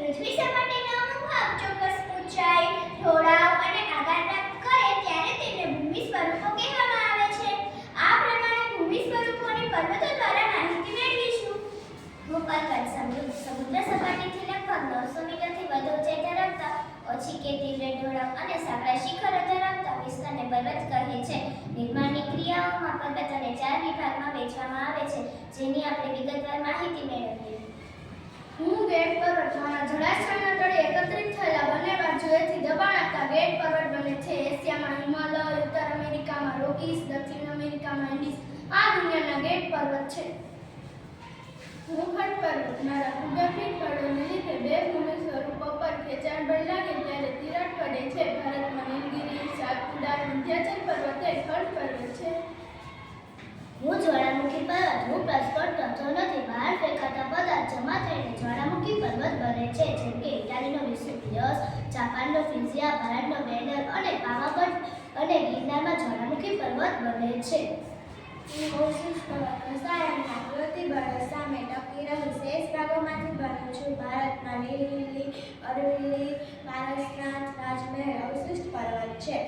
પૃથ્વી સપાટીનો અમુક ભાગ ચોક્કસ ઊંચાઈ, ઢોળાવ અને આકાર પ્રાપ્ત કરે ત્યારે તેને ભૂમિ સ્વરૂપો કહેવામાં આવે છે. આ પ્રમાણે ભૂમિ સ્વરૂપોની પર્વતો દ્વારા માહિતી મેળવીશું. ભૂપર્વત સમુદ્ર સપાટીથી લગભગ 900 મીટરથી વધુ ઊંચાઈ ધરાવતા ઓછી કે તીવ્ર ઢોળાવ અને સાંકડા શિખરો ધરાવતા વિસ્તારને પર્વત કહે છે. નિર્માણની ક્રિયાઓમાં પર્વતોને 4 વિભાગમાં વહેંચવામાં આવે છે, જેની આપણે વિગતવાર માહિતી મેળવીએ. ગેટ પર્વત મારા જળાશયના તળે એકત્રિત થયેલા બંને બાજુએથી દબાણ આપતા ગેટ પર્વત બને છે. એશિયામાં હિમાલય, ઉત્તર અમેરિકામાં રોકીઝ, દક્ષિણ અમેરિકામાં એન્ડીઝ આ દુનિયાના ગેટ પર્વત છે. મુખડ પર્વત મારા ભૂગર્ભિક પર્વતને લીધે બે ભૂમિ સ્વરૂપો પર ખેંચાણ બળ લાગે ત્યારે તિરાડ પડે છે. ભારતમાં નીલગિરી, સાતપુડા, વિંધ્યાચલ પર્વત એ ખડ પર્વત છે. જ્વાળામુખી પર્વત હું પ્રસ્ફોટ થતો નથી. બહાર ફેંકાતા પદાર્થ જમા થઈને જ્વાળામુખી પર્વત બને છે, જેમ કે ઇટાલીનો વેસુવિયસ, જાપાનનો ફ્યુઝિયા, ભારતનો વેનર અને પાવાગઢ અને ગિરનારમાં જ્વાળામુખી પર્વત બને છે. અવશિષ્ટ પર્વત રસાયણના પ્રતિબળ સામે ટકી રહી શેષ ભાગોમાંથી બન્યો છું. ભારતમાં નીલગિરી, અરવલ્લી, પારસનાથ, રાજમહેલ અવશિષ્ટ પર્વત છે.